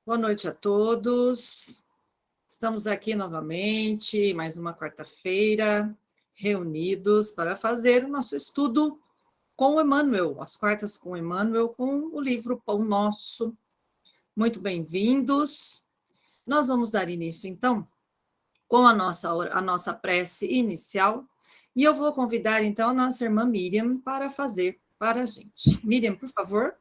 Boa noite a todos. Estamos aqui novamente, mais uma quarta-feira, reunidos para fazer o nosso estudo com o Emmanuel, as quartas com o Emmanuel, com o livro Pão Nosso. Muito bem-vindos. Nós vamos dar início, então, com a nossa prece inicial, e eu vou convidar, então, a nossa irmã Miriam para fazer para a gente. Miriam, por favor.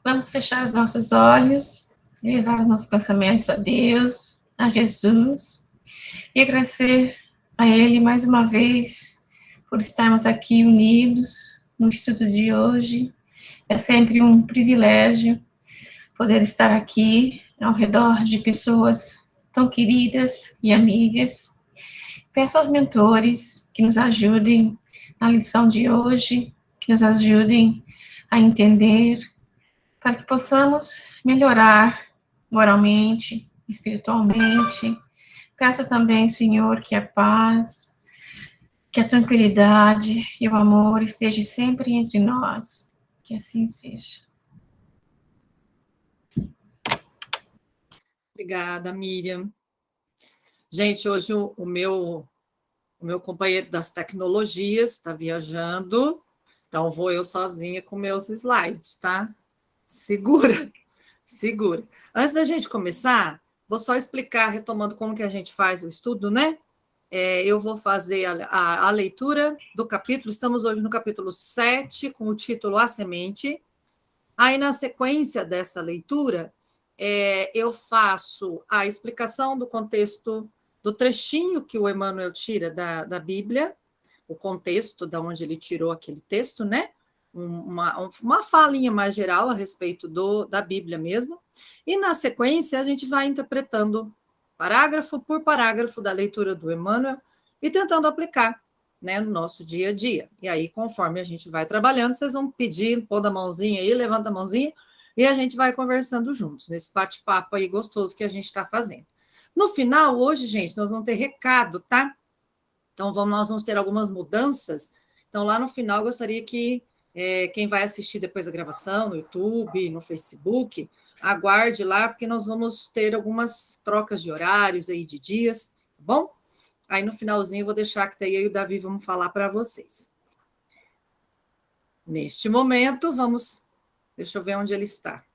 Vamos fechar os nossos olhos, levar os nossos pensamentos a Deus, a Jesus, e agradecer a Ele mais uma vez por estarmos aqui unidos no estudo de hoje. É sempre um privilégio poder estar aqui ao redor de pessoas tão queridas e amigas. Peço aos mentores que nos ajudem na lição de hoje, que nos ajudem a entender, para que possamos melhorar moralmente, espiritualmente. Peço também, Senhor, que a paz, que a tranquilidade e o amor estejam sempre entre nós. Que assim seja. Obrigada, Miriam. Gente, hoje o meu companheiro das tecnologias está viajando, então vou eu sozinha com meus slides, tá? Segura. Antes da gente começar, vou só explicar, retomando como que a gente faz o estudo, né? Eu vou fazer a leitura do capítulo, estamos hoje no capítulo 7, com o título A Semente. Aí, na sequência dessa leitura, eu faço a explicação do contexto do trechinho que o Emmanuel tira da Bíblia, o contexto de onde ele tirou aquele texto, né? Uma falinha mais geral a respeito da Bíblia mesmo, e na sequência a gente vai interpretando parágrafo por parágrafo da leitura do Emmanuel e tentando aplicar, né, no nosso dia a dia. E aí, conforme a gente vai trabalhando, vocês vão pedir, pôr a mãozinha aí, levanta a mãozinha, e a gente vai conversando juntos, nesse bate-papo aí gostoso que a gente está fazendo. No final, hoje, gente, nós vamos ter recado, tá? Então, nós vamos ter algumas mudanças. Então, lá no final, eu gostaria que quem vai assistir depois a gravação, no YouTube, no Facebook, aguarde lá, porque nós vamos ter algumas trocas de horários aí, de dias, tá bom? Aí, no finalzinho, eu vou deixar que daí eu e o Davi vamos falar para vocês. Neste momento, vamos... Deixa eu ver onde ele está.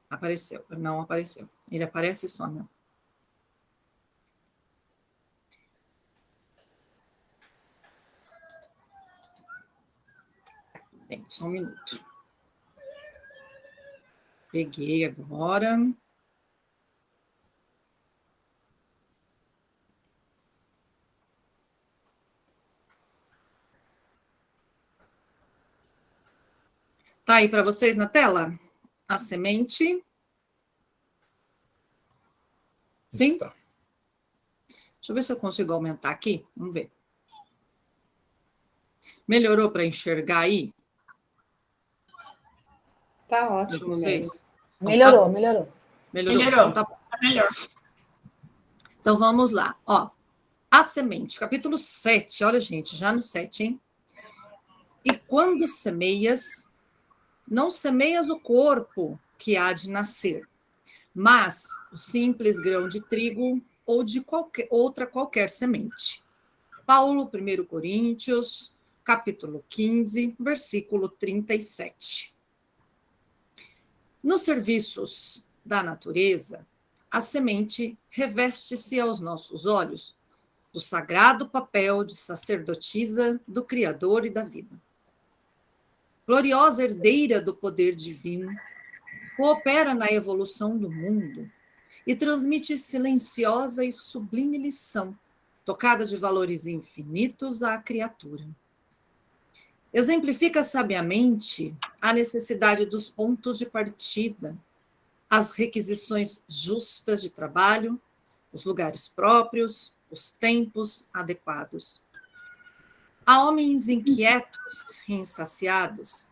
Apareceu. Não apareceu. Ele aparece e some. Tem, só um minuto. Peguei agora. Tá aí para vocês na tela? A semente. Sim? Está. Deixa eu ver se eu consigo aumentar aqui. Vamos ver. Melhorou para enxergar aí? Tá ótimo vocês? Então, melhorou. Melhorou. Melhorou. Então, tá melhor. Então, vamos lá. Ó, a semente, capítulo 7. Olha, gente, já no 7, hein? E quando semeias, não semeias o corpo que há de nascer, mas o simples grão de trigo ou de qualquer semente. Paulo, 1 Coríntios, capítulo 15, versículo 37. Nos serviços da natureza, a semente reveste-se aos nossos olhos do sagrado papel de sacerdotisa do Criador e da vida. Gloriosa herdeira do poder divino, coopera na evolução do mundo e transmite silenciosa e sublime lição, tocada de valores infinitos à criatura. Exemplifica sabiamente a necessidade dos pontos de partida, as requisições justas de trabalho, os lugares próprios, os tempos adequados. Há homens inquietos e insaciados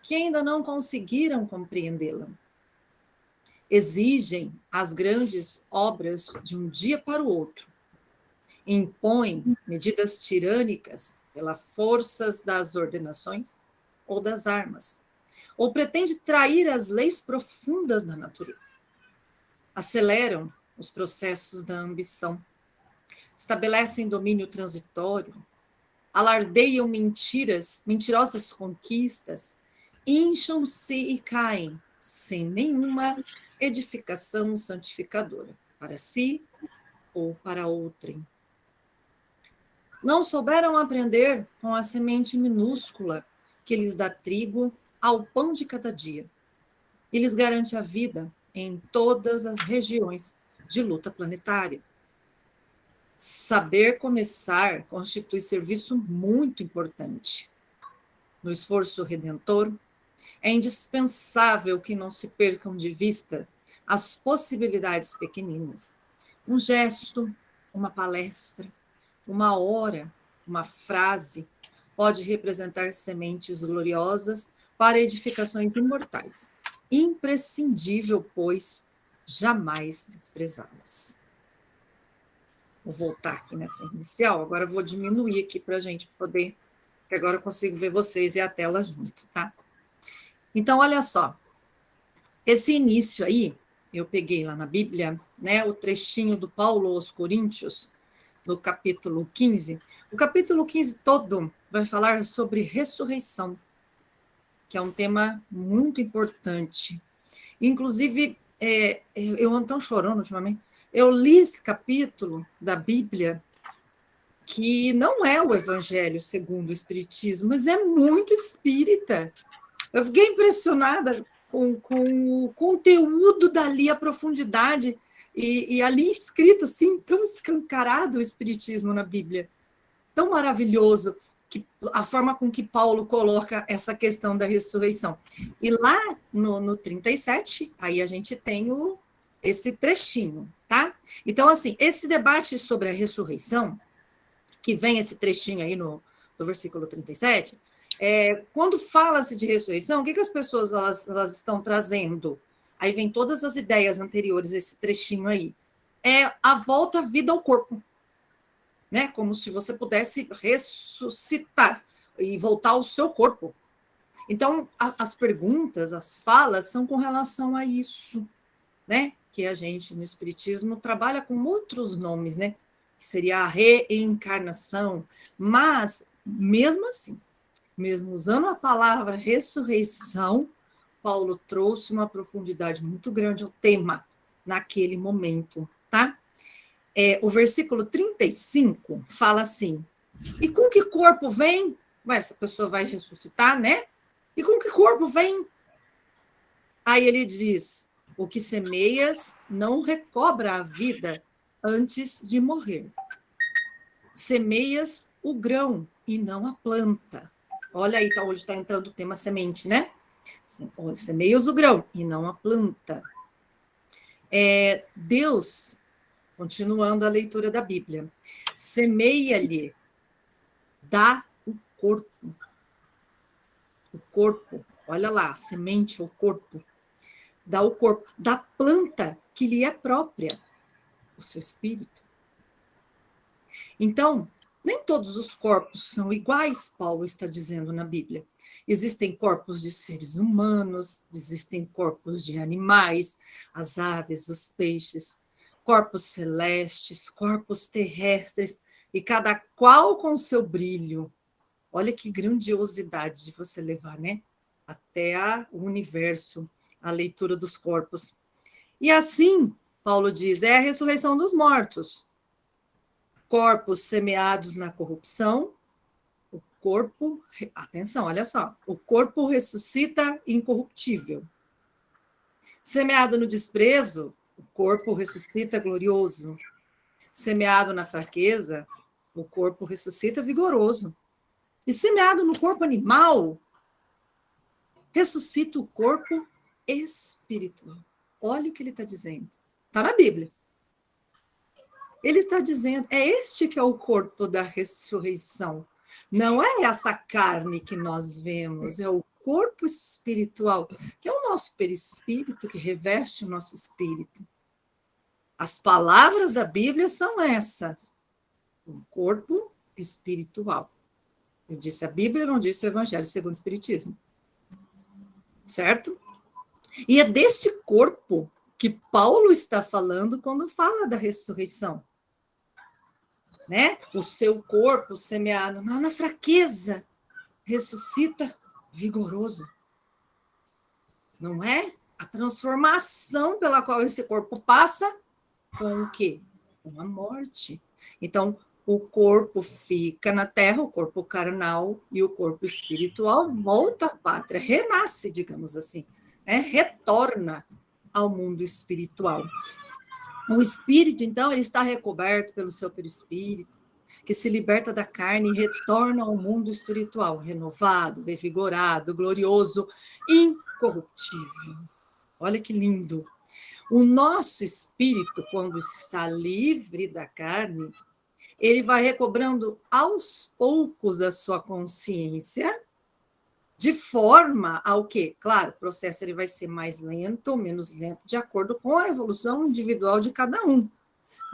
que ainda não conseguiram compreendê-la. Exigem as grandes obras de um dia para o outro. Impõem medidas tirânicas pelas forças das ordenações ou das armas. ou pretende trair as leis profundas da natureza. Aceleram os processos da ambição, estabelecem domínio transitório, alardeiam mentirosas conquistas, incham-se e caem, sem nenhuma edificação santificadora, para si ou para outrem. Não souberam aprender com a semente minúscula que lhes dá trigo ao pão de cada dia, e lhes garante a vida em todas as regiões de luta planetária. Saber começar constitui serviço muito importante. No esforço redentor, é indispensável que não se percam de vista as possibilidades pequeninas. Um gesto, uma palestra, uma hora, uma frase pode representar sementes gloriosas para edificações imortais. Imprescindível, pois, jamais desprezá-las. Vou voltar aqui nessa inicial, agora vou diminuir aqui para a gente poder, que agora eu consigo ver vocês e a tela junto, tá? Então, olha só, esse início aí, eu peguei lá na Bíblia, né, o trechinho do Paulo aos Coríntios, no capítulo 15. O capítulo 15 todo vai falar sobre ressurreição, que é um tema muito importante. Inclusive, eu ando tão chorando ultimamente, eu li esse capítulo da Bíblia, que não é o Evangelho segundo o Espiritismo, mas é muito espírita. Eu fiquei impressionada com o conteúdo dali, a profundidade, e ali escrito assim, tão escancarado o Espiritismo na Bíblia, tão maravilhoso, que a forma com que Paulo coloca essa questão da ressurreição. E lá no 37, aí a gente tem esse trechinho, tá? Então, assim, esse debate sobre a ressurreição, que vem esse trechinho aí no versículo 37, quando fala-se de ressurreição, o que as pessoas elas estão trazendo? Aí vem todas as ideias anteriores, esse trechinho aí. É a volta à vida ao corpo, né? Como se você pudesse ressuscitar e voltar ao seu corpo. Então, as perguntas, as falas são com relação a isso, né? Que a gente, no Espiritismo, trabalha com outros nomes, né? Que seria a reencarnação. Mas, mesmo assim, mesmo usando a palavra ressurreição, Paulo trouxe uma profundidade muito grande ao tema naquele momento, tá? O versículo 35 fala assim: e com que corpo vem? Ué, essa pessoa vai ressuscitar, né? E com que corpo vem? Aí ele diz: o que semeias não recobra a vida antes de morrer. Semeias o grão e não a planta. Olha aí, hoje está entrando o tema semente, né? Semeias o grão e não a planta. Deus, continuando a leitura da Bíblia, semeia-lhe, dá o corpo. O corpo, olha lá, semente, o corpo. Dá o corpo da planta que lhe é própria, o seu espírito. Então, nem todos os corpos são iguais, Paulo está dizendo na Bíblia. Existem corpos de seres humanos, existem corpos de animais, as aves, os peixes, corpos celestes, corpos terrestres, e cada qual com o seu brilho. Olha que grandiosidade de você levar, né? Até o universo, a leitura dos corpos. E assim, Paulo diz, é a ressurreição dos mortos. Corpos semeados na corrupção, o corpo, atenção, olha só, o corpo ressuscita incorruptível. Semeado no desprezo, o corpo ressuscita glorioso. Semeado na fraqueza, o corpo ressuscita vigoroso. E semeado no corpo animal, ressuscita o corpo espiritual. Olha o que ele está dizendo. Está na Bíblia. Ele está dizendo, este que é o corpo da ressurreição. Não é essa carne que nós vemos, é o corpo espiritual, que é o nosso perispírito, que reveste o nosso espírito. As palavras da Bíblia são essas. O corpo espiritual. Eu disse a Bíblia, não disse o Evangelho segundo o Espiritismo. certo? E é deste corpo que Paulo está falando quando fala da ressurreição, né? O seu corpo semeado na fraqueza ressuscita vigoroso, não é? A transformação pela qual esse corpo passa com o quê? Com a morte. Então, o corpo fica na terra, o corpo carnal e o corpo espiritual volta à pátria, renasce, digamos assim, né? Retorna ao mundo espiritual. O espírito, então, ele está recoberto pelo seu perispírito, que se liberta da carne e retorna ao mundo espiritual, renovado, revigorado, glorioso, incorruptível. Olha que lindo. O nosso espírito, quando está livre da carne, ele vai recobrando aos poucos a sua consciência, de forma ao que, claro, o processo ele vai ser mais lento ou menos lento, de acordo com a evolução individual de cada um,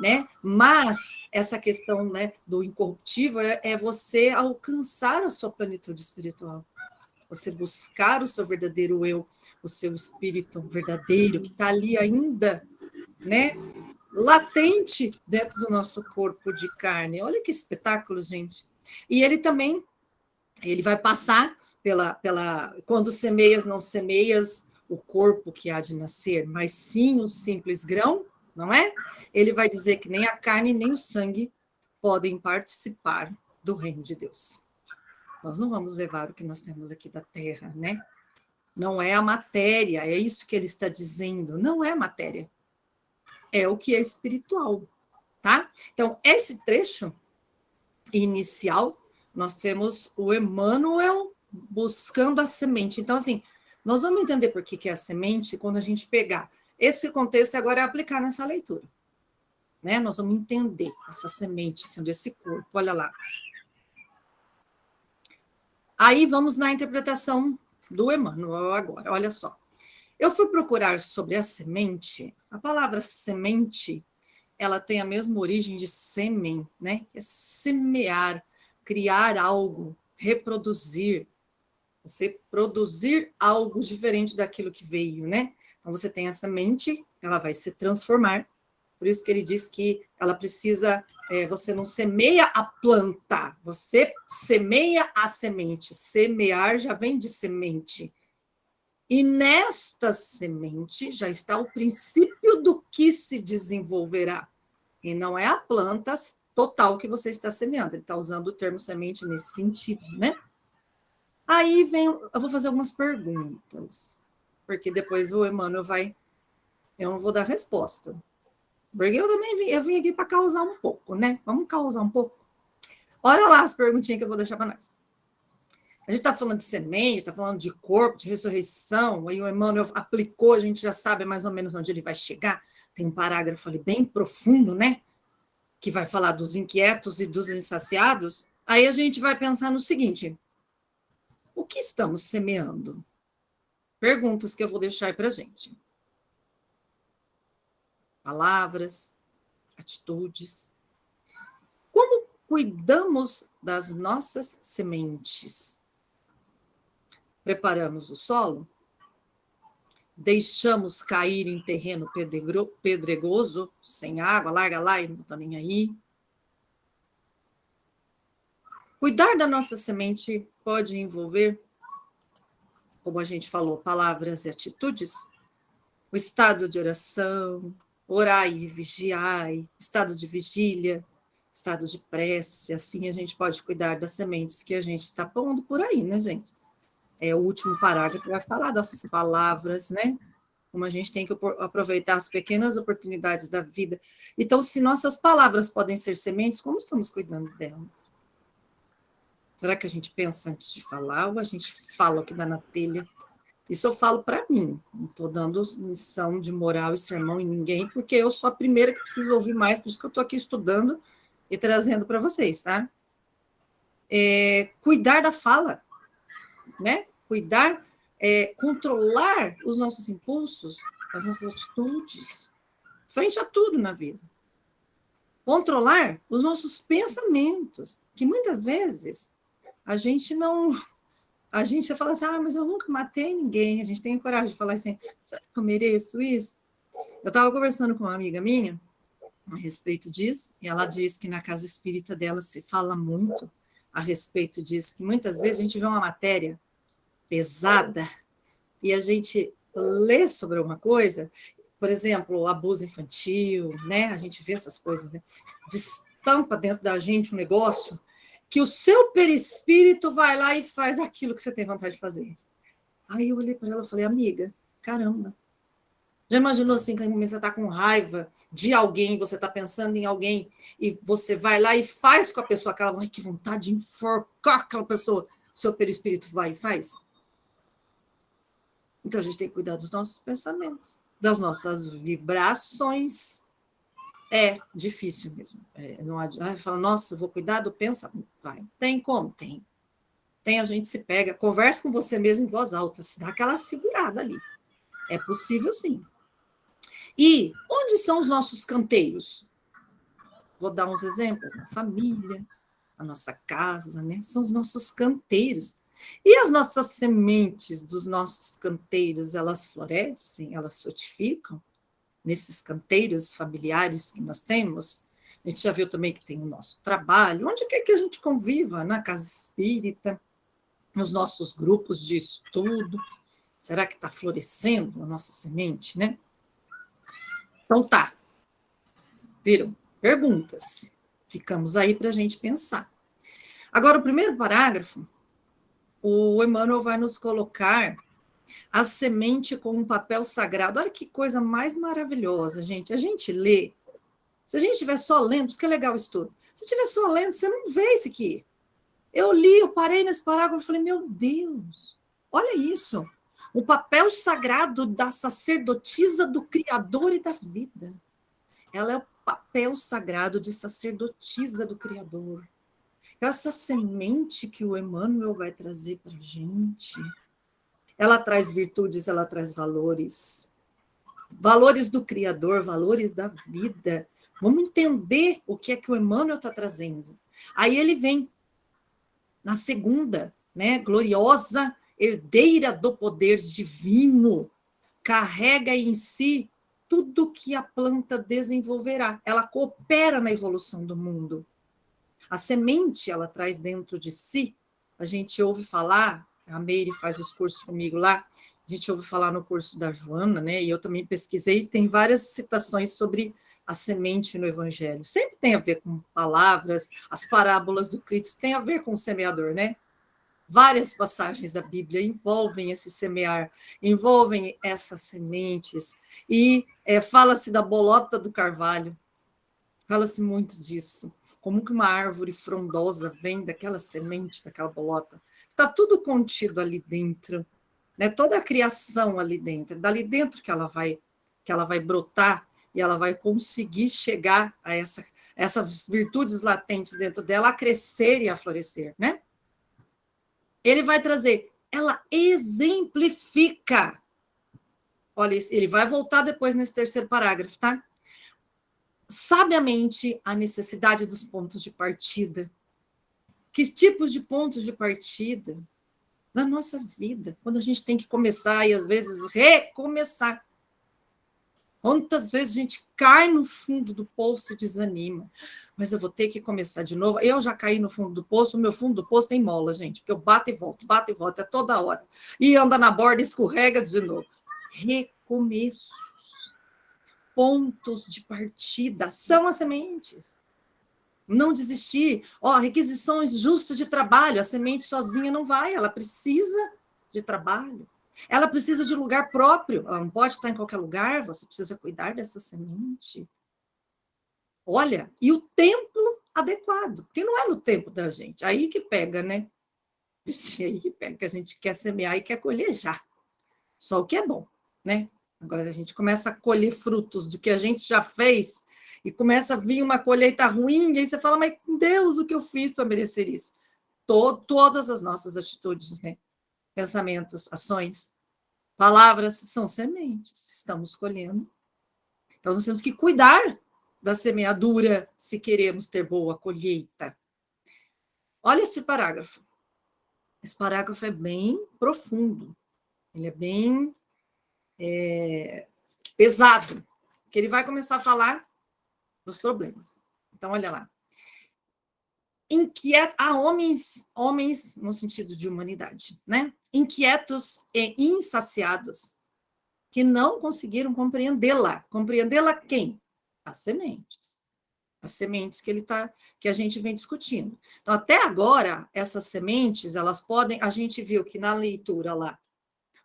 né? Mas essa questão, né, do incorruptível é você alcançar a sua plenitude espiritual, você buscar o seu verdadeiro eu, o seu espírito verdadeiro, que está ali ainda, né, latente dentro do nosso corpo de carne. Olha que espetáculo, gente. E ele também, ele vai passar quando semeias, não semeias o corpo que há de nascer, mas sim o simples grão, não é? Ele vai dizer que nem a carne nem o sangue podem participar do reino de Deus. Nós não vamos levar o que nós temos aqui da terra, né? Não é a matéria, é isso que ele está dizendo, não é a matéria. É o que é espiritual, tá? Então, esse trecho inicial, nós temos o Emmanuel buscando a semente. Então, assim, nós vamos entender por que é a semente quando a gente pegar esse contexto e agora é aplicar nessa leitura, né? Nós vamos entender essa semente sendo esse corpo, olha lá. Aí vamos na interpretação do Emmanuel agora, olha só. Eu fui procurar sobre a semente, a palavra semente, ela tem a mesma origem de sêmen, né? Que é semear, criar algo, reproduzir, você produzir algo diferente daquilo que veio, né? Então, você tem a semente, ela vai se transformar, por isso que ele diz que ela precisa, você não semeia a planta, você semeia a semente, semear já vem de semente. E nesta semente já está o princípio do que se desenvolverá. E não é a planta total que você está semeando. Ele está usando o termo semente nesse sentido, né? Aí vem, eu vou fazer algumas perguntas, porque depois o Emmanuel eu não vou dar resposta. Porque eu também eu vim aqui para causar um pouco, né? Vamos causar um pouco. Olha lá as perguntinhas que eu vou deixar para nós. A gente está falando de semente, está falando de corpo, de ressurreição, aí o Emmanuel aplicou, a gente já sabe mais ou menos onde ele vai chegar. Tem um parágrafo ali bem profundo, né? Que vai falar dos inquietos e dos insaciados. Aí a gente vai pensar no seguinte: o que estamos semeando? Perguntas que eu vou deixar aí para a gente. Palavras, atitudes. Como cuidamos das nossas sementes? Preparamos o solo? Deixamos cair em terreno pedregoso, sem água, larga lá e não está nem aí? Cuidar da nossa semente pode envolver, como a gente falou, palavras e atitudes, o estado de oração, orai e vigiai, estado de vigília, estado de prece, assim a gente pode cuidar das sementes que a gente está pondo por aí, né, gente? O último parágrafo vai falar dessas palavras, né? Como a gente tem que aproveitar as pequenas oportunidades da vida. Então, se nossas palavras podem ser sementes, como estamos cuidando delas? Será que a gente pensa antes de falar ou a gente fala o que dá na telha? Isso eu falo para mim, não estou dando lição de moral e sermão em ninguém, porque eu sou a primeira que preciso ouvir mais, por isso que eu estou aqui estudando e trazendo para vocês, tá? Cuidar da fala, né? Cuidar, controlar os nossos impulsos, as nossas atitudes, frente a tudo na vida. Controlar os nossos pensamentos, que muitas vezes a gente não A gente fala assim, mas eu nunca matei ninguém. A gente tem coragem de falar assim, será que eu mereço isso? Eu estava conversando com uma amiga minha a respeito disso, e ela disse que na casa espírita dela se fala muito a respeito disso, que muitas vezes a gente vê uma matéria pesada e a gente lê sobre uma coisa, por exemplo, o abuso infantil, né? A gente vê essas coisas, né? Destampa dentro da gente um negócio que o seu perispírito vai lá e faz aquilo que você tem vontade de fazer. Aí eu olhei para ela e falei, amiga, caramba, já imaginou assim, que no momento você está com raiva de alguém, você está pensando em alguém, e você vai lá e faz com a pessoa aquela, ai, que vontade de enforcar aquela pessoa, o seu perispírito vai e faz? Então a gente tem que cuidar dos nossos pensamentos, das nossas vibrações. É difícil mesmo. Não fala, nossa, vou cuidar do pensamento. Vai. Tem como? Tem. Tem, a gente se pega, conversa com você mesmo em voz alta, se dá aquela segurada ali. É possível, sim. E onde são os nossos canteiros? Vou dar uns exemplos. Na família, a nossa casa, né? São os nossos canteiros. E as nossas sementes dos nossos canteiros, elas florescem, elas frutificam nesses canteiros familiares que nós temos? A gente já viu também que tem o nosso trabalho, onde quer que a gente conviva, na casa espírita, nos nossos grupos de estudo. Será que está florescendo a nossa semente, né? Então tá. Viram? Perguntas. Ficamos aí para a gente pensar. Agora, o primeiro parágrafo, o Emmanuel vai nos colocar a semente com um papel sagrado. Olha que coisa mais maravilhosa, gente. A gente lê. Se a gente estiver só lendo, isso que é legal o estudo. Se estiver só lendo, você não vê isso aqui. Eu li, eu parei nesse parágrafo e falei, meu Deus, olha isso. O papel sagrado da sacerdotisa do Criador e da vida. Ela é o papel sagrado de sacerdotisa do Criador. Essa semente que o Emmanuel vai trazer para a gente, ela traz virtudes, ela traz valores. Valores do Criador, valores da vida. Vamos entender o que é que o Emmanuel está trazendo. Aí ele vem na segunda, né, gloriosa herdeira do poder divino, carrega em si tudo que a planta desenvolverá. Ela coopera na evolução do mundo. A semente, ela traz dentro de si, a gente ouve falar, a Meire faz os cursos comigo lá, a gente ouve falar no curso da Joana, né? E eu também pesquisei, tem várias citações sobre a semente no Evangelho. Sempre tem a ver com palavras, as parábolas do Cristo tem a ver com o semeador, né? Várias passagens da Bíblia envolvem esse semear, envolvem essas sementes, e fala-se da bolota do carvalho, fala-se muito disso, como que uma árvore frondosa vem daquela semente, daquela bolota, está tudo contido ali dentro, né? Toda a criação ali dentro, dali dentro que ela vai brotar, e ela vai conseguir chegar a essas virtudes latentes dentro dela, a crescer e a florescer, né? Ele vai trazer, ela exemplifica. Olha, ele vai voltar depois nesse terceiro parágrafo, tá? Sabiamente a necessidade dos pontos de partida. Que tipos de pontos de partida na nossa vida, quando a gente tem que começar e às vezes recomeçar. Quantas vezes a gente cai no fundo do poço e desanima, mas eu vou ter que começar de novo. Eu já caí no fundo do poço, o meu fundo do poço tem mola, gente, porque eu bato e volto, é toda hora. E anda na borda, escorrega de novo. Recomeços, pontos de partida, são as sementes. Não desistir. Requisições justas de trabalho, a semente sozinha não vai, ela precisa de trabalho. Ela precisa de lugar próprio, ela não pode estar em qualquer lugar, você precisa cuidar dessa semente. Olha, e o tempo adequado, porque não é no tempo da gente, aí que pega, né? Aí que pega, que a gente quer semear e quer colher já. Só o que é bom, né? Agora a gente começa a colher frutos do que a gente já fez e começa a vir uma colheita ruim, e aí você fala, mas Deus, o que eu fiz para merecer isso? Todas as nossas atitudes, né? Pensamentos, ações, palavras são sementes, estamos colhendo. Então, nós temos que cuidar da semeadura se queremos ter boa colheita. Olha esse parágrafo. Esse parágrafo é bem profundo, ele é bem pesado, porque ele vai começar a falar dos problemas. Então, olha lá. Há homens no sentido de humanidade, né? Inquietos e insaciados, que não conseguiram compreendê-la. Compreendê-la quem? As sementes. As sementes que a gente vem discutindo. Então, até agora, essas sementes, elas podem, a gente viu que na leitura lá,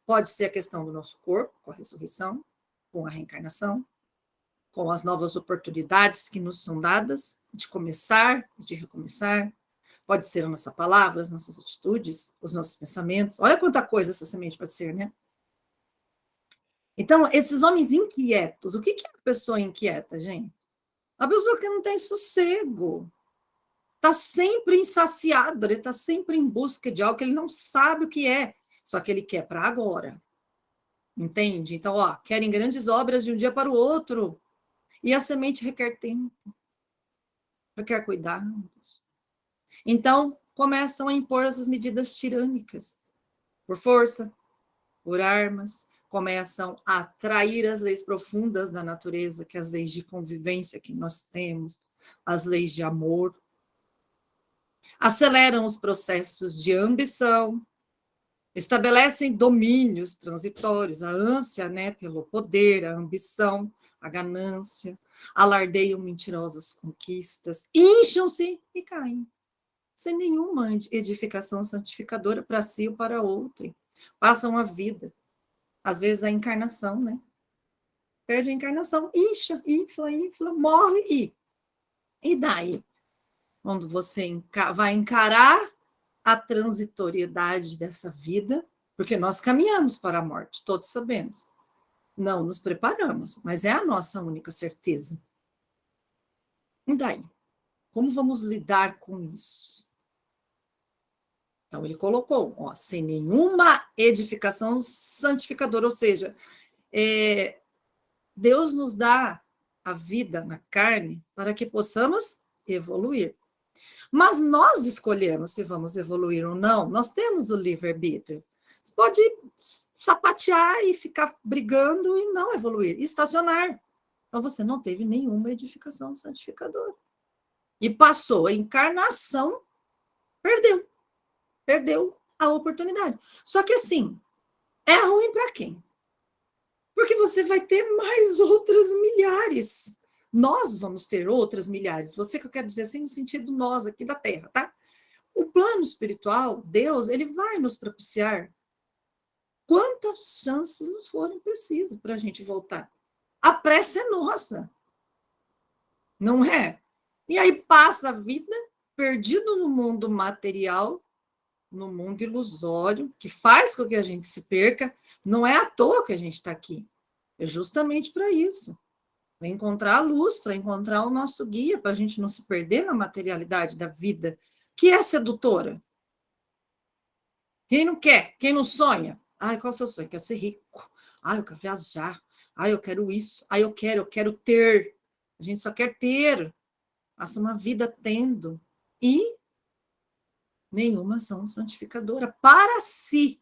pode ser a questão do nosso corpo, com a ressurreição, com a reencarnação, com as novas oportunidades que nos são dadas, de começar, de recomeçar. Pode ser a nossa palavra, as nossas atitudes, os nossos pensamentos. Olha quanta coisa essa semente pode ser, né? Então, esses homens inquietos, o que é a pessoa inquieta, gente? A pessoa que não tem sossego, está sempre insaciado, ele está sempre em busca de algo que ele não sabe o que é, só que ele quer para agora. Entende? Então, querem grandes obras de um dia para o outro. E a semente requer tempo, requer cuidados. Então, começam a impor essas medidas tirânicas, por força, por armas, começam a trair as leis profundas da natureza, que é as leis de convivência que nós temos, as leis de amor. Aceleram os processos de ambição, estabelecem domínios transitórios, a ânsia, né, pelo poder, a ambição, a ganância, alardeiam mentirosas conquistas, incham-se e caem, sem nenhuma edificação santificadora para si ou para outro. Passam a vida, às vezes a encarnação, né? Perde a encarnação, incha, infla, morre e daí? Quando você vai encarar a transitoriedade dessa vida, porque nós caminhamos para a morte, todos sabemos. Não nos preparamos, mas é a nossa única certeza. E daí? Como vamos lidar com isso? Então, ele colocou, sem nenhuma edificação santificadora, ou seja, Deus nos dá a vida na carne para que possamos evoluir. Mas nós escolhemos se vamos evoluir ou não. Nós temos o livre-arbítrio. Você pode sapatear e ficar brigando e não evoluir, estacionar. Então, você não teve nenhuma edificação santificadora. E passou a encarnação, perdeu a oportunidade. Só que assim, é ruim para quem? Porque você vai ter mais outras milhares. Nós vamos ter outras milhares. Você que eu quero dizer assim, no sentido nós aqui da Terra, tá? O plano espiritual, Deus, ele vai nos propiciar quantas chances nos forem precisas para a gente voltar. A pressa é nossa, não é? E aí passa a vida perdido no mundo material, no mundo ilusório, que faz com que a gente se perca. Não é à toa que a gente está aqui. É justamente para isso. Para encontrar a luz, para encontrar o nosso guia, para a gente não se perder na materialidade da vida, que é sedutora. Quem não quer? Quem não sonha? Qual é o seu sonho? Eu quero ser rico. Eu quero viajar. Eu quero isso. Eu quero ter. A gente só quer ter. Passa uma vida tendo. E nenhuma ação santificadora para si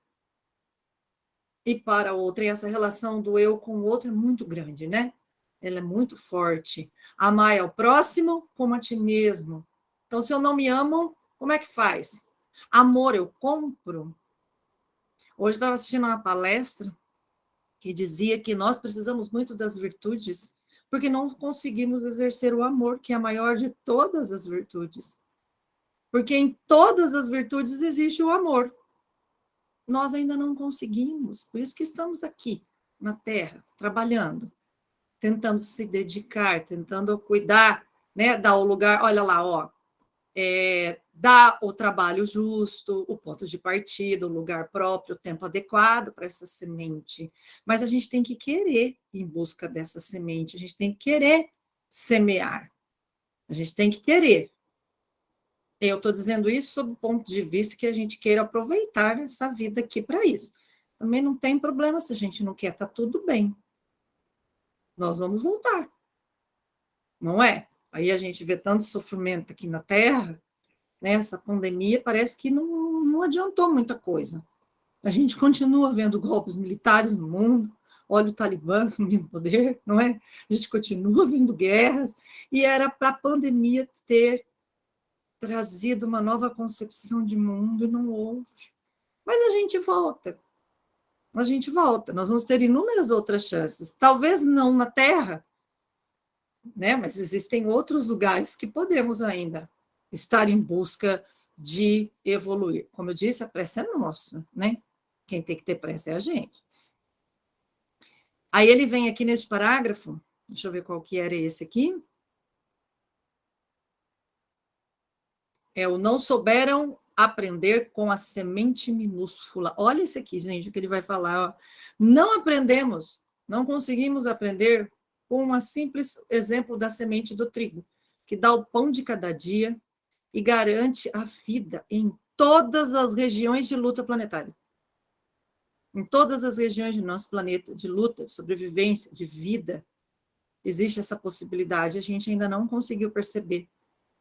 e para outra. E essa relação do eu com o outro é muito grande, né? Ela é muito forte. Amar ao próximo como a ti mesmo. Então, se eu não me amo, como é que faz? Amor eu compro. Hoje eu estava assistindo uma palestra que dizia que nós precisamos muito das virtudes porque não conseguimos exercer o amor, que é a maior de todas as virtudes. Porque em todas as virtudes existe o amor. Nós ainda não conseguimos, por isso que estamos aqui na Terra, trabalhando, tentando se dedicar, tentando cuidar, né, dar o lugar, olha lá, dar o trabalho justo, o ponto de partida, o lugar próprio, o tempo adequado para essa semente. Mas a gente tem que querer ir em busca dessa semente, a gente tem que querer semear, a gente tem que querer. Eu estou dizendo isso sob o ponto de vista que a gente queira aproveitar essa vida aqui para isso. Também não tem problema se a gente não quer, está tudo bem. Nós vamos voltar. Não é? Aí a gente vê tanto sofrimento aqui na Terra, né? Essa pandemia parece que não não adiantou muita coisa. A gente continua vendo golpes militares no mundo, olha o Talibã assumindo poder, não é? A gente continua vendo guerras, e era para a pandemia ter trazido uma nova concepção de mundo, e não houve. Mas a gente volta, nós vamos ter inúmeras outras chances, talvez não na Terra, né? Mas existem outros lugares que podemos ainda estar em busca de evoluir. Como eu disse, a pressa é nossa, né? Quem tem que ter pressa é a gente. Aí ele vem aqui nesse parágrafo, deixa eu ver qual que era esse aqui. O não souberam aprender com a semente minúscula. Olha esse aqui, gente, o que ele vai falar. Ó. Não aprendemos, não conseguimos aprender com um simples exemplo da semente do trigo, que dá o pão de cada dia e garante a vida em todas as regiões de luta planetária. Em todas as regiões do nosso planeta, de luta, de sobrevivência, de vida, existe essa possibilidade. A gente ainda não conseguiu perceber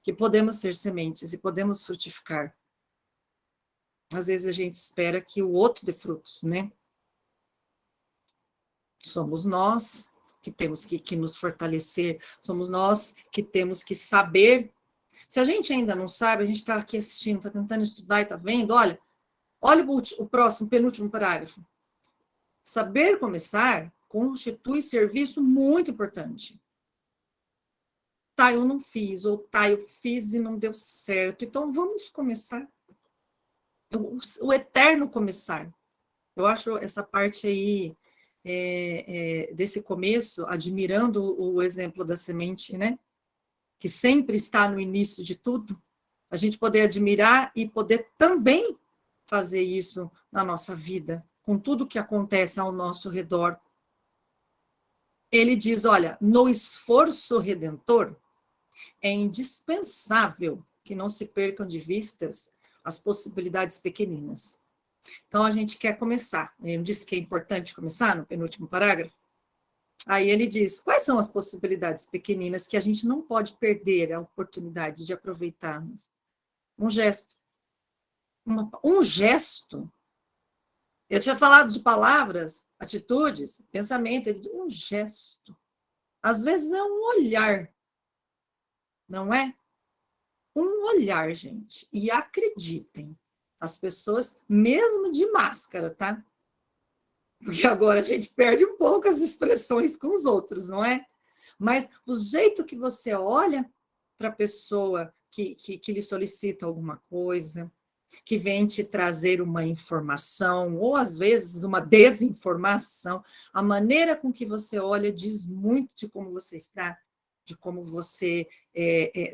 que podemos ser sementes e podemos frutificar. Às vezes a gente espera que o outro dê frutos, né? Somos nós que temos que nos fortalecer, somos nós que temos que saber. Se a gente ainda não sabe, a gente está aqui assistindo, está tentando estudar e está vendo, olha o próximo, penúltimo parágrafo. Saber começar constitui serviço muito importante. Tá, eu não fiz, ou tá, eu fiz e não deu certo. Então, vamos começar. O eterno começar. Eu acho essa parte aí, desse começo, admirando o exemplo da semente, né? Que sempre está no início de tudo. A gente poder admirar e poder também fazer isso na nossa vida, com tudo que acontece ao nosso redor. Ele diz, olha, no esforço redentor, é indispensável que não se percam de vistas as possibilidades pequeninas. Então, a gente quer começar. Ele disse que é importante começar, no penúltimo parágrafo. Aí ele diz, quais são as possibilidades pequeninas que a gente não pode perder a oportunidade de aproveitarmos? Um gesto. Um gesto. Eu tinha falado de palavras, atitudes, pensamentos, um gesto. Às vezes é um olhar, não é? Um olhar, gente. E acreditem, as pessoas, mesmo de máscara, tá? Porque agora a gente perde um pouco as expressões com os outros, não é? Mas o jeito que você olha para a pessoa que lhe solicita alguma coisa, que vem te trazer uma informação, ou às vezes uma desinformação, a maneira com que você olha diz muito de como você está, de como você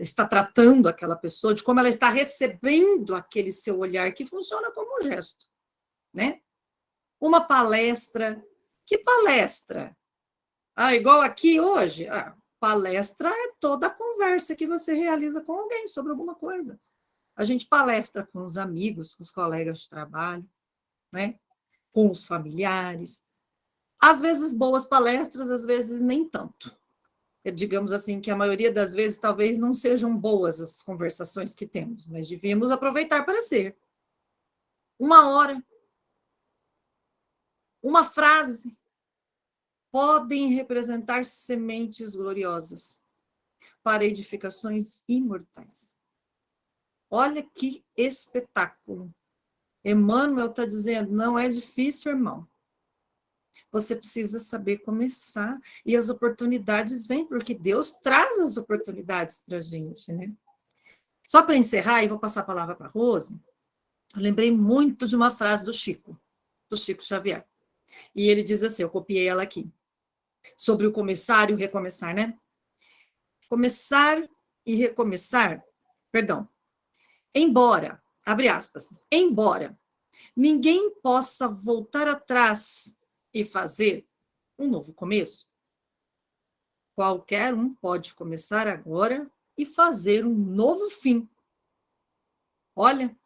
está tratando aquela pessoa, de como ela está recebendo aquele seu olhar, que funciona como um gesto, né? Uma palestra. Que palestra? Igual aqui hoje? Palestra é toda a conversa que você realiza com alguém sobre alguma coisa. A gente palestra com os amigos, com os colegas de trabalho, né? Com os familiares. Às vezes boas palestras, às vezes nem tanto. Digamos assim, que a maioria das vezes talvez não sejam boas as conversações que temos, mas devíamos aproveitar para ser. Uma hora, uma frase, podem representar sementes gloriosas para edificações imortais. Olha que espetáculo. Emmanuel está dizendo, não é difícil, irmão. Você precisa saber começar, e as oportunidades vêm, porque Deus traz as oportunidades para a gente, né? Só para encerrar, e vou passar a palavra para a Rose, eu lembrei muito de uma frase do Chico Xavier. E ele diz assim, eu copiei ela aqui, sobre o começar e o recomeçar, né? Começar e recomeçar, perdão, embora, abre aspas, embora ninguém possa voltar atrás e fazer um novo começo, qualquer um pode começar agora e fazer um novo fim. Olha,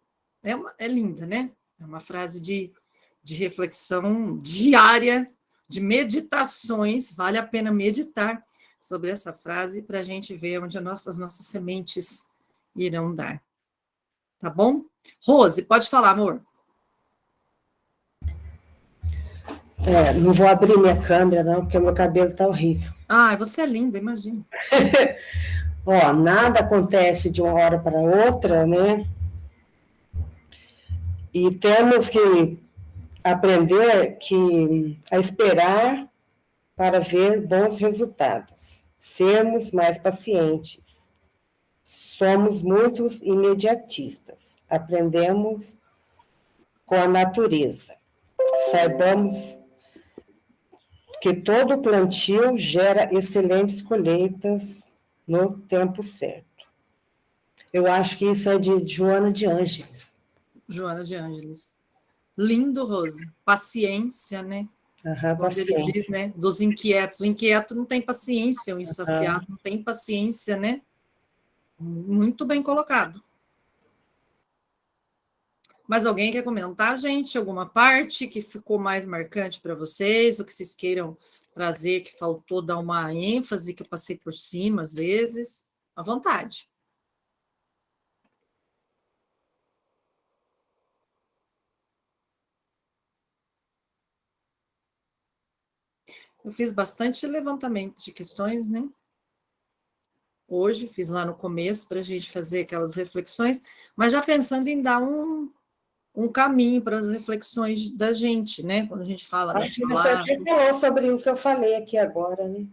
é linda, né? É uma frase de reflexão diária, de meditações, vale a pena meditar sobre essa frase para a gente ver onde as nossas sementes irão dar. tá bom? Rose, pode falar, amor. Não vou abrir minha câmera, não, porque o meu cabelo está horrível. Ah, você é linda, imagina. Ó, nada acontece de uma hora para outra, né? E temos que aprender a esperar para ver bons resultados. Sermos mais pacientes. Somos muitos imediatistas. Aprendemos com a natureza. Saibamos que todo plantio gera excelentes colheitas no tempo certo. Eu acho que isso é de Joana de Ângeles. Joana de Ângeles. Lindo, Rose. Paciência, né? Quando ele diz, né, dos inquietos. O inquieto não tem paciência, o insaciado não tem paciência, né? Muito bem colocado. Mas alguém quer comentar, gente? Alguma parte que ficou mais marcante para vocês, ou que vocês queiram trazer, que faltou dar uma ênfase, que eu passei por cima às vezes? À vontade. Eu fiz bastante levantamento de questões, né? Hoje, fiz lá no começo, para a gente fazer aquelas reflexões, mas já pensando em dar um caminho para as reflexões da gente, né? Quando a gente fala das palavras. Você falou sobre o que eu falei aqui agora, né?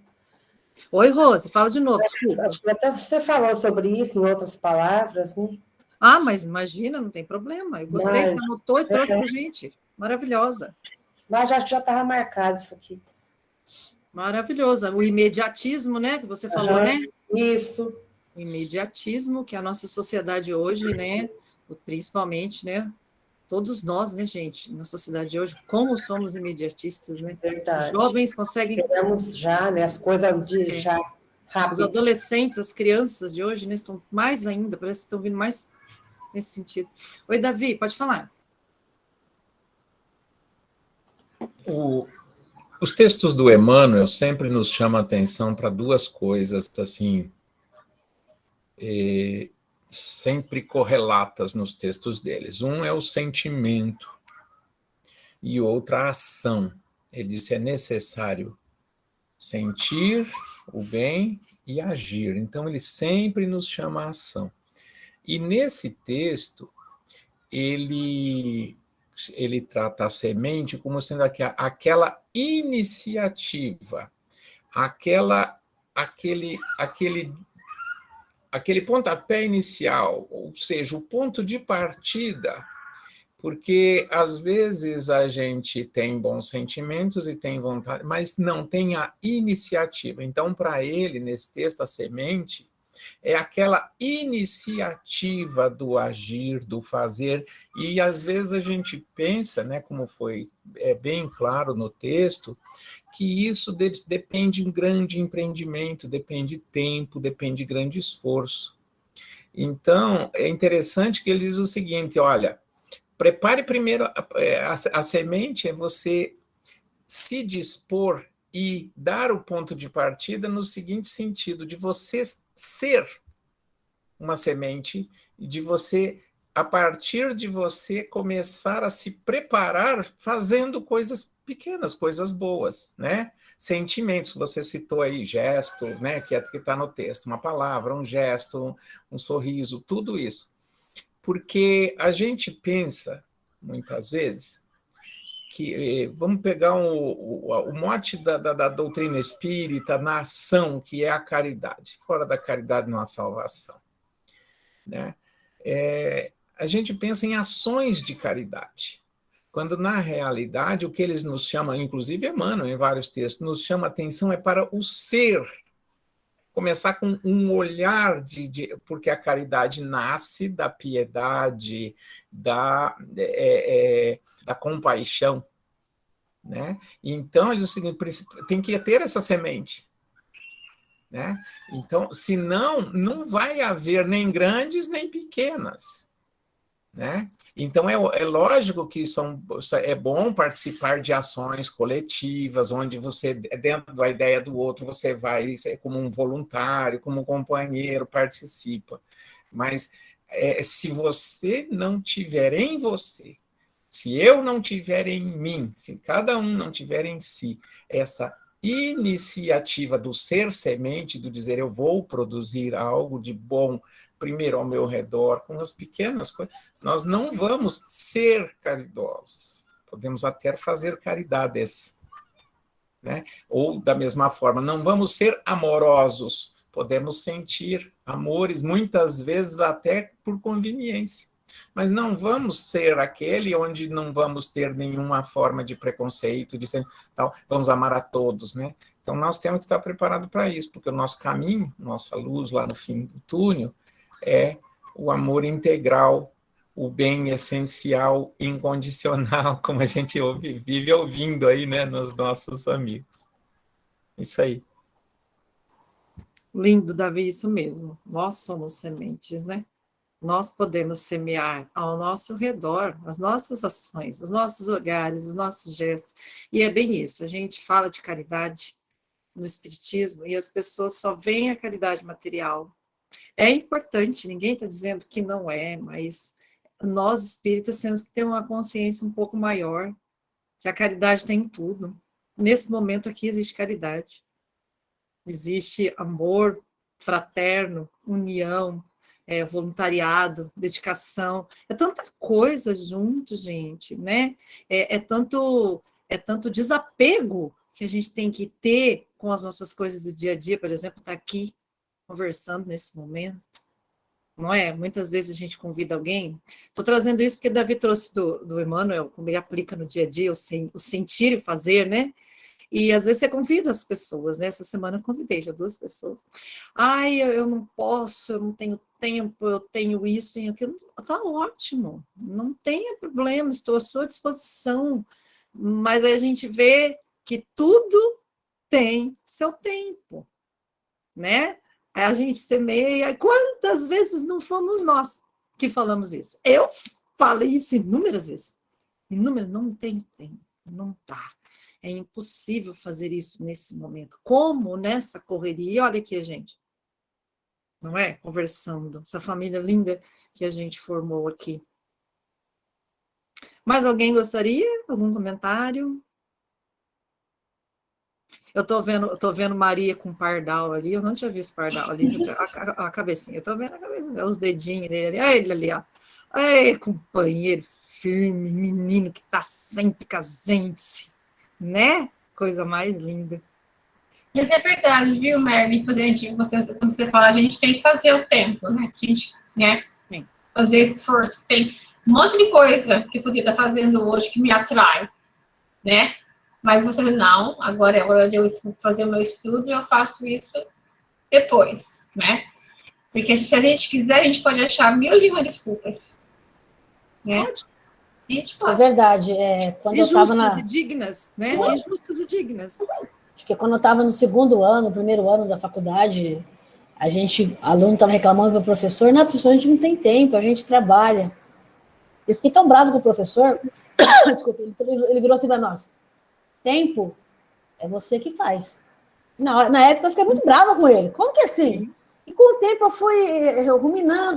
Oi, Rose, fala de novo, desculpa. Acho que até você falou sobre isso em outras palavras, né? Ah, mas imagina, não tem problema. Eu gostei, você anotou e trouxe para a gente. Maravilhosa. Mas acho que já estava marcado isso aqui. Maravilhoso. O imediatismo, né? Que você falou, né? Isso. O imediatismo que a nossa sociedade hoje, né? Principalmente, né? Todos nós, né, gente? Na sociedade de hoje, como somos imediatistas, né? Verdade. Os jovens conseguem... Queremos já, né? As coisas já rápido. Os adolescentes, as crianças de hoje, né? Estão mais ainda, parece que estão vindo mais nesse sentido. Oi, Davi, pode falar. Os textos do Emmanuel sempre nos chamam a atenção para duas coisas, assim, sempre correlatas nos textos deles. Um é o sentimento e outra a ação. Ele disse, é necessário sentir o bem e agir. Então, ele sempre nos chama a ação. E nesse texto, ele trata a semente como sendo aquela iniciativa, aquele pontapé inicial, ou seja, o ponto de partida, porque às vezes a gente tem bons sentimentos e tem vontade, mas não tem a iniciativa. Então, para ele, nesse texto, a semente é aquela iniciativa do agir, do fazer, e às vezes a gente pensa, né, como foi bem claro no texto, que isso depende de um grande empreendimento, depende de tempo, depende de grande esforço. Então, é interessante que ele diz o seguinte, olha, prepare primeiro a semente, é você se dispor e dar o ponto de partida no seguinte sentido, de você ser uma semente e de você, a partir de você, começar a se preparar fazendo coisas pequenas, coisas boas, né? Sentimentos, você citou aí gesto, né, que está no texto, uma palavra, um gesto, um sorriso, tudo isso. Porque a gente pensa, muitas vezes, que vamos pegar o mote da doutrina espírita na ação, que é a caridade. Fora da caridade não há salvação. Né? A gente pensa em ações de caridade, quando na realidade o que eles nos chamam, inclusive Emmanuel em vários textos, nos chama a atenção é para o ser, começar com um olhar porque a caridade nasce da piedade, da compaixão. Né? Então, ele diz o seguinte, tem que ter essa semente. Né? Então, senão, não vai haver nem grandes nem pequenas. Né? Então, é lógico que é bom participar de ações coletivas, onde você, dentro da ideia do outro, você vai como um voluntário, como um companheiro, participa. Mas se você não tiver em você, se eu não tiver em mim, se cada um não tiver em si essa iniciativa do ser semente, do dizer eu vou produzir algo de bom, primeiro ao meu redor, com as pequenas coisas, nós não vamos ser caridosos. Podemos até fazer caridades, né? Ou, da mesma forma, não vamos ser amorosos. Podemos sentir amores, muitas vezes até por conveniência. Mas não vamos ser aquele onde não vamos ter nenhuma forma de preconceito, de ser, tal, vamos amar a todos, né? Então, nós temos que estar preparados para isso, porque o nosso caminho, nossa luz lá no fim do túnel, é o amor integral, o bem essencial, incondicional, como a gente vive ouvindo aí, né, nos nossos amigos. Isso aí. Lindo, Davi, isso mesmo. Nós somos sementes, né? Nós podemos semear ao nosso redor as nossas ações, os nossos olhares, os nossos gestos. E é bem isso, a gente fala de caridade no Espiritismo e as pessoas só veem a caridade material. É importante, ninguém está dizendo que não é, mas nós espíritas temos que ter uma consciência um pouco maior, que a caridade tem em tudo. Nesse momento aqui existe caridade. Existe amor fraterno, união, voluntariado, dedicação. É tanta coisa junto, gente, né? É tanto desapego que a gente tem que ter com as nossas coisas do dia a dia, por exemplo, estar aqui conversando nesse momento. Não é? Muitas vezes a gente convida alguém. Estou trazendo isso porque Davi trouxe do Emmanuel, como ele aplica no dia a dia, o sentir e fazer, né? E às vezes você convida as pessoas, né? Essa semana eu convidei já 2 pessoas. Ai, eu não posso, eu não tenho tempo, eu tenho isso, tenho aquilo. Tá ótimo, não tenha problema, estou à sua disposição. Mas aí a gente vê que tudo tem seu tempo, né? Aí a gente semeia. Quantas vezes não fomos nós que falamos isso? Eu falei isso inúmeras vezes. Inúmeras, não tem tempo, não tá. É impossível fazer isso nesse momento. Como nessa correria? E olha aqui, gente. Não é? Conversando. Essa família linda que a gente formou aqui. Mais alguém gostaria? Algum comentário? Eu tô vendo Maria com pardal ali. Eu não tinha visto pardal ali. A cabecinha. Eu tô vendo a cabecinha. Os dedinhos dele ali. Olha ele ali, ó. Ei, companheiro firme, menino que tá sempre com a gente. Né? Coisa mais linda. Mas é verdade, viu, Mervyn? Quando você fala, a gente tem que fazer o tempo, né? A gente, né? Sim. Fazer esforço. Tem um monte de coisa que eu podia estar fazendo hoje que me atrai, né? Mas você não, agora é hora de eu fazer o meu estudo e eu faço isso depois, né? Porque se a gente quiser, a gente pode achar 1001 desculpas, né? Pode. Isso é verdade. Quando eu estava Injustas e dignas, né? Injustas e dignas. Acho que quando eu estava no 2º ano, primeiro ano da faculdade, aluno estava reclamando para o professor, não, professor, a gente não tem tempo, a gente trabalha. Eu fiquei tão bravo com o professor, desculpa, ele virou assim para nós, tempo é você que faz. Na época eu fiquei muito brava com ele, como que é assim? E com o tempo eu fui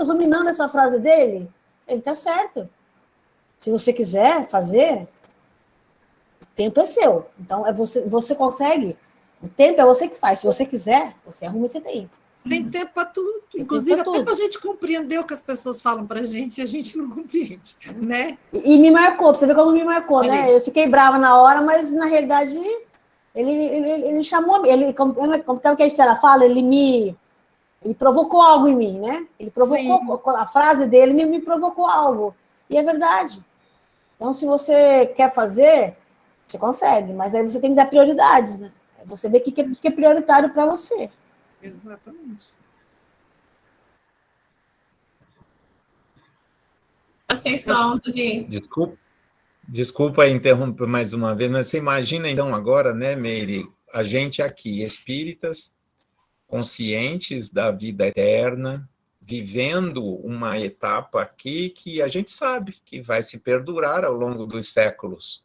ruminando essa frase dele, ele tá certo. Se você quiser fazer, o tempo é seu. Então, você consegue. O tempo é você que faz. Se você quiser, você arruma esse tempo. Tem tempo para tudo. Inclusive, até para a gente compreender o que as pessoas falam para a gente e a gente não compreende, né? E me marcou, pra você ver como me marcou, né? Eu fiquei brava na hora, mas, na realidade, ele chamou... Como que a Estela fala? Ele provocou algo em mim, né? Ele provocou... Sim. A frase dele me provocou algo. E é verdade. Então, se você quer fazer, você consegue, mas aí você tem que dar prioridades, né? Você vê o que é prioritário para você. Exatamente. Ascensão, Desculpa interromper mais uma vez, mas você imagina então agora, né, Meire, a gente aqui, espíritas, conscientes da vida eterna, vivendo uma etapa aqui que a gente sabe que vai se perdurar ao longo dos séculos.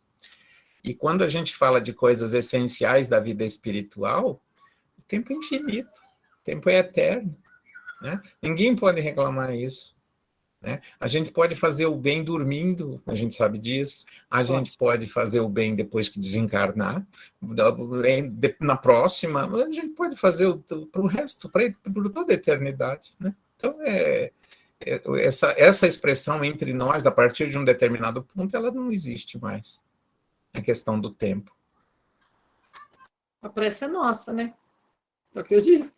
E quando a gente fala de coisas essenciais da vida espiritual, o tempo é infinito, o tempo é eterno, né? Ninguém pode reclamar isso. né? A gente pode fazer o bem dormindo, a gente sabe disso. A gente pode fazer o bem depois que desencarnar. Na próxima, a gente pode fazer para o resto, para toda a eternidade, né? Então, essa expressão entre nós, a partir de um determinado ponto, ela não existe mais. A questão do tempo. A pressa é nossa, né? É o que eu disse.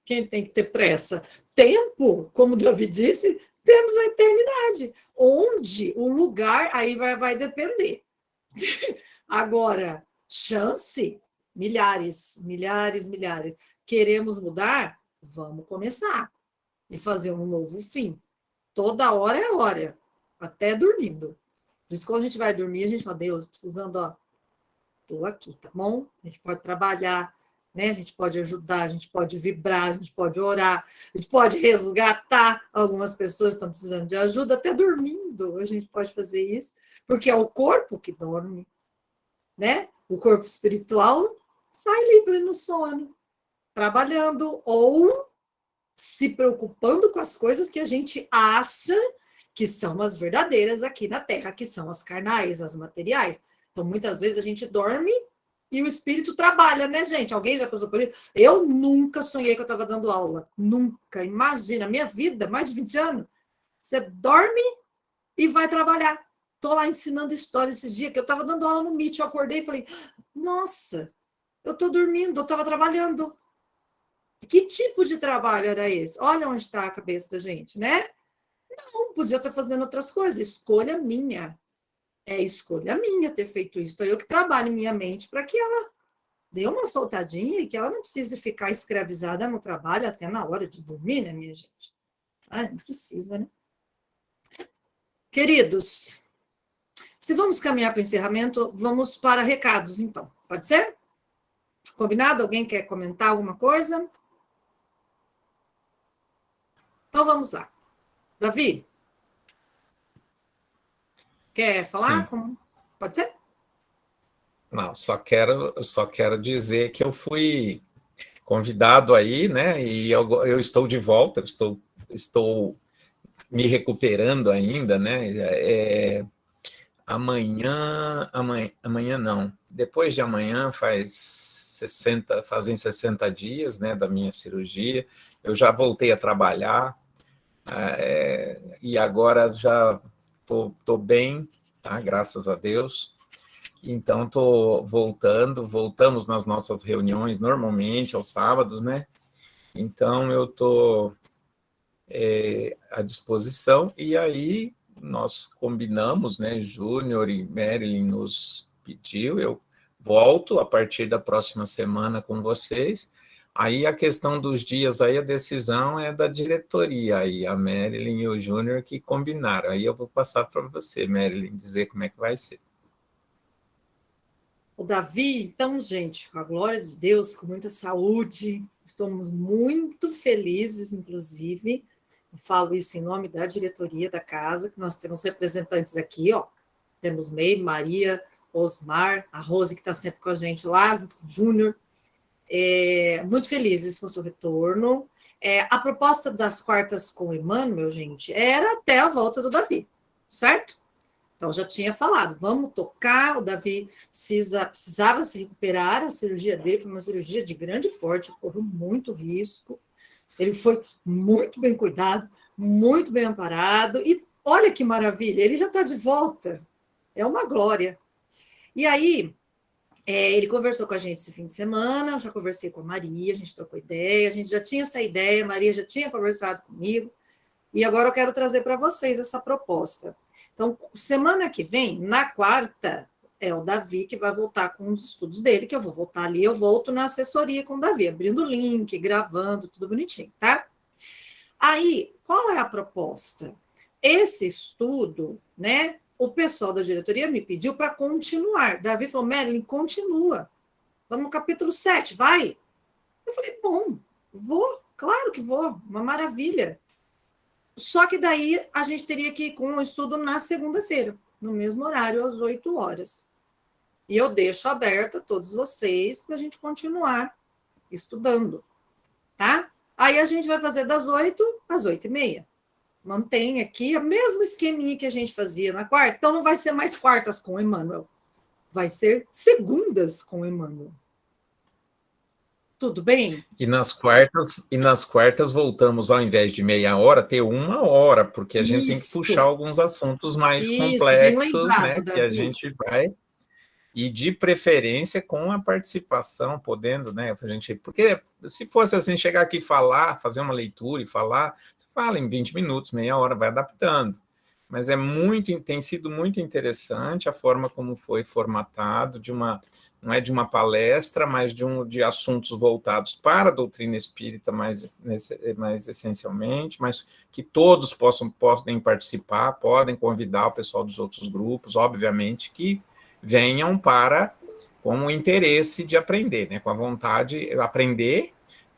Quem tem que ter pressa? Tempo, como o Davi disse, temos a eternidade. Onde o lugar, aí vai depender. Agora, chance, milhares. Queremos mudar? Vamos começar. E fazer um novo fim. Toda hora é hora. Até dormindo. Por isso, quando a gente vai dormir, a gente fala, Deus, precisando, ó, estou aqui, tá bom? A gente pode trabalhar, né? A gente pode ajudar, a gente pode vibrar, a gente pode orar, a gente pode resgatar. Algumas pessoas estão precisando de ajuda, até dormindo a gente pode fazer isso, porque é o corpo que dorme, né? O corpo espiritual sai livre no sono, trabalhando ou se preocupando com as coisas que a gente acha que são as verdadeiras aqui na Terra, que são as carnais, as materiais. Então, muitas vezes a gente dorme e o espírito trabalha, né, gente? Alguém já passou por isso? Eu nunca sonhei que eu estava dando aula. Nunca. Imagina, minha vida, mais de 20 anos. Você dorme e vai trabalhar. Estou lá ensinando história esses dias, que eu estava dando aula no Meet, eu acordei e falei, nossa, eu estou dormindo, eu estava trabalhando. Que tipo de trabalho era esse? Olha onde está a cabeça da gente, né? Não, podia estar fazendo outras coisas. Escolha minha. É escolha minha ter feito isso. Então, eu que trabalho minha mente para que ela dê uma soltadinha e que ela não precise ficar escravizada no trabalho até na hora de dormir, né, minha gente? Ah, não precisa, né? Queridos, se vamos caminhar para o encerramento, vamos para recados, então. Pode ser? Combinado? Alguém quer comentar alguma coisa? Então, vamos lá. Davi? Quer falar? Pode ser? Não, só quero dizer que eu fui convidado aí, né? E eu estou de volta, estou me recuperando ainda, né? Amanhã não. Depois de amanhã fazem 60 dias, né, da minha cirurgia. Eu já voltei a trabalhar e agora já tô bem, tá? Graças a Deus. Então, voltamos nas nossas reuniões normalmente aos sábados, né? Então, eu estou à disposição, e aí nós combinamos, né? Júnior e Marilyn nos pediu, eu volto a partir da próxima semana com vocês. Aí a questão dos dias, aí a decisão é da diretoria, aí a Marilyn e o Júnior que combinaram. Aí eu vou passar para você, Marilyn, dizer como é que vai ser. O Davi, então, gente, com a glória de Deus, com muita saúde, estamos muito felizes, inclusive, eu falo isso em nome da diretoria da casa, que nós temos representantes aqui, ó, temos May, Maria, Osmar, a Rose, que está sempre com a gente lá, junto com o Júnior, muito felizes com o seu retorno. A proposta das quartas com o Emmanuel, gente, era até a volta do Davi, certo? Então, já tinha falado, vamos tocar, o Davi precisava se recuperar, a cirurgia dele foi uma cirurgia de grande porte, correu muito risco, ele foi muito bem cuidado, muito bem amparado, e olha que maravilha, ele já está de volta, é uma glória. E aí, ele conversou com a gente esse fim de semana, eu já conversei com a Maria, a gente trocou ideia, a gente já tinha essa ideia, a Maria já tinha conversado comigo, e agora eu quero trazer para vocês essa proposta. Então, semana que vem, na quarta, é o Davi que vai voltar com os estudos dele, que eu vou voltar ali, eu volto na assessoria com o Davi, abrindo o link, gravando, tudo bonitinho, tá? Aí, qual é a proposta? Esse estudo, né, o pessoal da diretoria me pediu para continuar. Davi falou, Marilyn, continua. Estamos no capítulo 7, vai? Eu falei, bom, vou, claro que vou, uma maravilha. Só que daí a gente teria que ir com o estudo na segunda-feira, no mesmo horário, às 8 horas. E eu deixo aberta a todos vocês para a gente continuar estudando, tá? Aí a gente vai fazer das 8 às 8h30. mantém aqui o mesmo esqueminha que a gente fazia na quarta. Então, não vai ser mais quartas com o Emmanuel. Vai ser segundas com o Emmanuel. Tudo bem? E nas quartas voltamos, ao invés de meia hora, ter 1 hora, porque a gente tem que puxar alguns assuntos mais complexos, bem né? lembrado, Que a Davi. gente vai, e de preferência com a participação, podendo, né? A gente, porque se fosse assim, chegar aqui e falar, fazer uma leitura e falar, você fala em 20 minutos, meia hora, vai adaptando. Mas tem sido muito interessante a forma como foi formatado, não é de uma palestra, mas de assuntos voltados para a doutrina espírita mais essencialmente, mas que todos podem participar, podem convidar o pessoal dos outros grupos, obviamente, que venham com o interesse de aprender, né, com a vontade de aprender,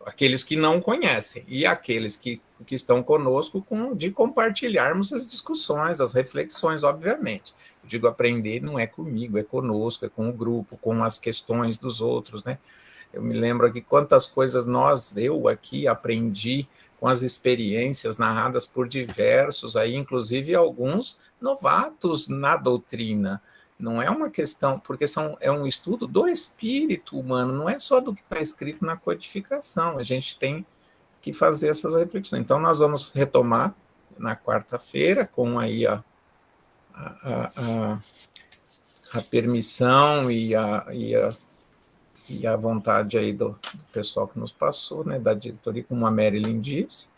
aqueles que não conhecem, e aqueles que estão conosco, de compartilharmos as discussões, as reflexões, obviamente. Eu digo aprender não é comigo, é conosco, é com o grupo, com as questões dos outros, né? Eu me lembro aqui quantas coisas eu aqui aprendi com as experiências narradas por diversos, aí, inclusive alguns novatos na doutrina. Não é uma questão, porque é um estudo do espírito humano, não é só do que está escrito na codificação, a gente tem que fazer essas reflexões. Então, nós vamos retomar na quarta-feira, com aí a permissão e a vontade aí do pessoal que nos passou, né, da diretoria, como a Marilyn disse,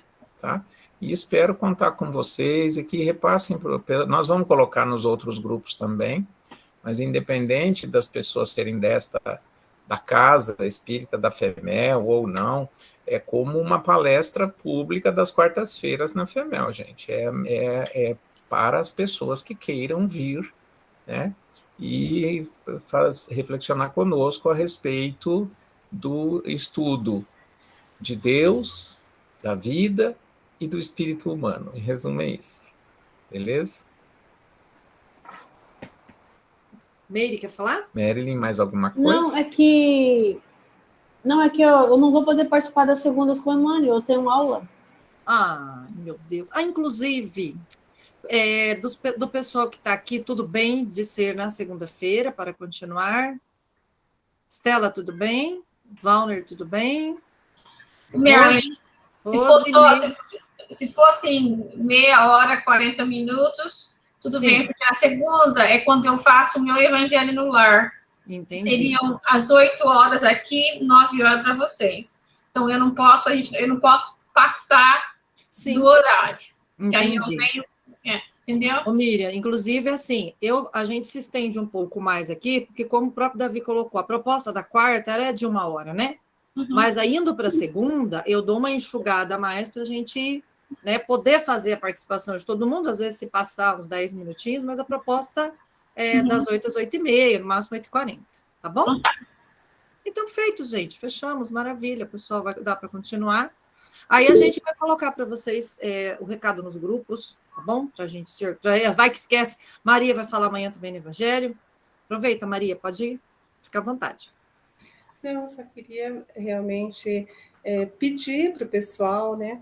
tá? E espero contar com vocês e que repassem, nós vamos colocar nos outros grupos também, mas independente das pessoas serem da casa espírita da FEMEL ou não, é como uma palestra pública das quartas-feiras na FEMEL, gente. É para as pessoas que queiram vir, né, e reflexionar conosco a respeito do estudo de Deus, da vida e do espírito humano. Em resumo, é isso. Beleza? Meire, quer falar? Marilyn, mais alguma coisa? Não, é que eu não vou poder participar das segundas com o Emmanuel, eu tenho aula. Ah, meu Deus. Inclusive, do pessoal que está aqui, tudo bem de ser na segunda-feira para continuar? Estela, tudo bem? Valner, tudo bem? Marilyn, se fosse meia hora, 40 minutos, tudo Sim. bem, porque a segunda é quando eu faço o meu evangelho no lar. Entendi. Seriam às 8 horas aqui, 9 horas para vocês. Então, eu não posso passar do horário. Entendi. Aí eu venho, entendeu? Ô, Miriam, inclusive, assim, a gente se estende um pouco mais aqui, porque como o próprio Davi colocou, a proposta da quarta era de 1 hora, né? Uhum. Mas aí, indo para a segunda, eu dou uma enxugada a mais para a gente, né, poder fazer a participação de todo mundo, às vezes se passar uns 10 minutinhos, mas a proposta é das 8 às 8h30, no máximo 8h40, tá bom? Então, feito, gente, fechamos, maravilha, pessoal, vai dar para continuar. Aí a gente vai colocar para vocês o recado nos grupos, tá bom? Para a gente vai que esquece. Maria vai falar amanhã também no Evangelho. Aproveita, Maria, pode ir, fica à vontade. Não, eu só queria realmente pedir para o pessoal, né,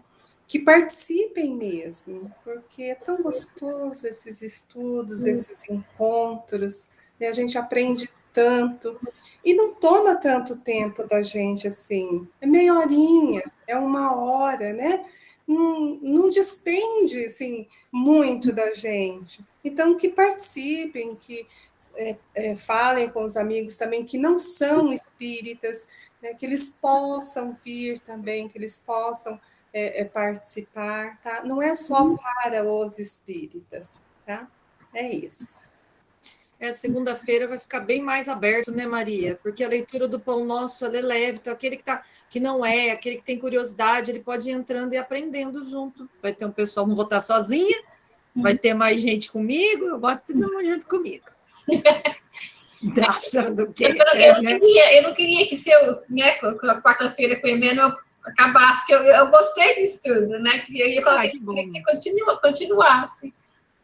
que participem mesmo, porque é tão gostoso esses estudos, esses encontros, né, a gente aprende tanto, e não toma tanto tempo da gente assim, é meia horinha, é 1 hora, né? Não despende assim, muito da gente. Então, que participem, que falem com os amigos também que não são espíritas, né, que eles possam vir também, que eles possam participar, tá? Não é só para os espíritas, tá? É isso. Segunda-feira vai ficar bem mais aberto, né, Maria? Porque a leitura do Pão Nosso ela é leve, então aquele aquele que tem curiosidade, ele pode ir entrando e aprendendo junto. Vai ter um pessoal, não vou estar sozinha, vai ter mais gente comigo, eu boto todo mundo junto comigo. Tá achando que eu não queria que a quarta-feira com o Emmanuel acabasse, que eu gostei disso tudo, né? Eu ia falar que você continuasse.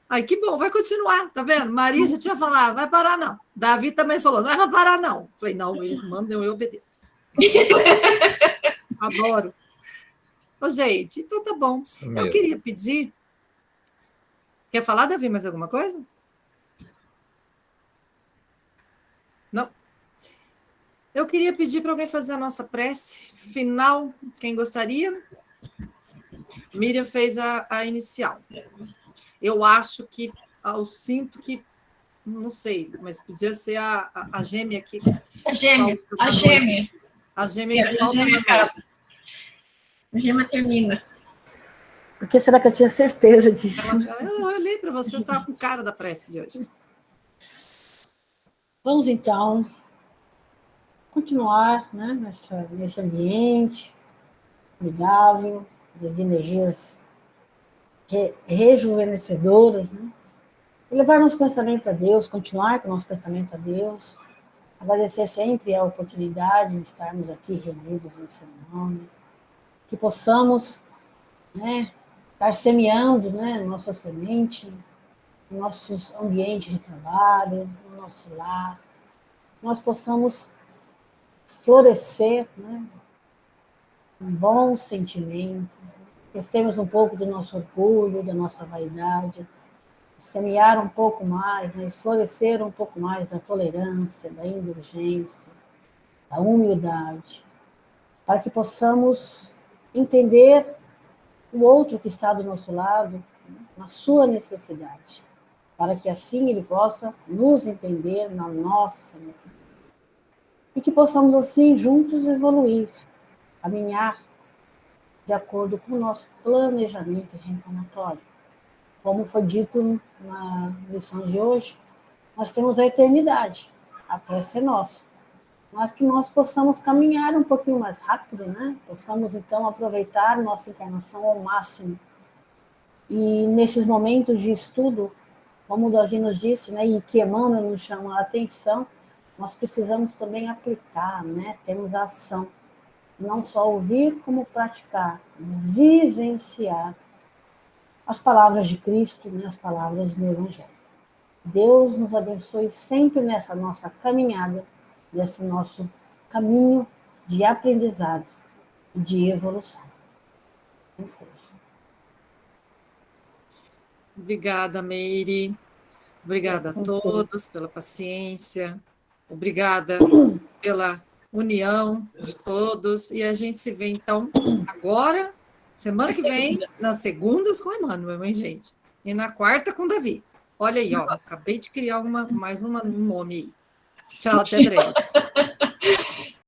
Ai, que bom, vai continuar, tá vendo? Maria já tinha falado, vai parar não. Davi também falou, não vai parar não. Falei, não, eles mandam, eu obedeço. Adoro. Ô, gente, então tá bom. Eu queria pedir Quer falar, Davi, mais alguma coisa? Não? Eu queria pedir para alguém fazer a nossa prece final. Quem gostaria? Miriam fez a inicial. Eu acho que, eu sinto que, não sei, mas podia ser a gêmea aqui. A gêmea. A gêmea. A gêmea que falta na noite. A gêmea termina. Por que será que eu tinha certeza disso? Eu olhei para você, estava com cara da prece de hoje. Vamos, então, continuar, né, nesse ambiente amigável, das energias rejuvenescedoras, né? E levar nosso pensamento a Deus, continuar com o nosso pensamento a Deus, agradecer sempre a oportunidade de estarmos aqui reunidos no seu nome, que possamos, né, estar semeando, né, nossa semente, nos nossos ambientes de trabalho, no nosso lar, nós possamos florescer, né, com bons sentimentos, esquecermos um pouco do nosso orgulho, da nossa vaidade, semear um pouco mais, né, florescer um pouco mais da tolerância, da indulgência, da humildade, para que possamos entender o outro que está do nosso lado, na sua necessidade, para que assim ele possa nos entender na nossa necessidade. E que possamos assim juntos evoluir, caminhar de acordo com o nosso planejamento reencarnatório. Como foi dito na lição de hoje, nós temos a eternidade, a prece é nossa, mas que nós possamos caminhar um pouquinho mais rápido, né? Possamos então aproveitar nossa encarnação ao máximo. E nesses momentos de estudo, como o Davi nos disse, né, e que Emmanuel nos chamou a atenção, nós precisamos também aplicar, né? Temos a ação, não só ouvir, como praticar, vivenciar as palavras de Cristo, né, as palavras do Evangelho. Deus nos abençoe sempre nessa nossa caminhada, nesse nosso caminho de aprendizado e de evolução. Assim seja. Obrigada, Meire. Obrigada a todos pela paciência. Obrigada pela união de todos. E a gente se vê, então, agora, semana que vem, nas segundas com o Emmanuel, hein, gente? E na quarta com o Davi. Olha aí, ó, acabei de criar um nome aí. Tchau, até breve.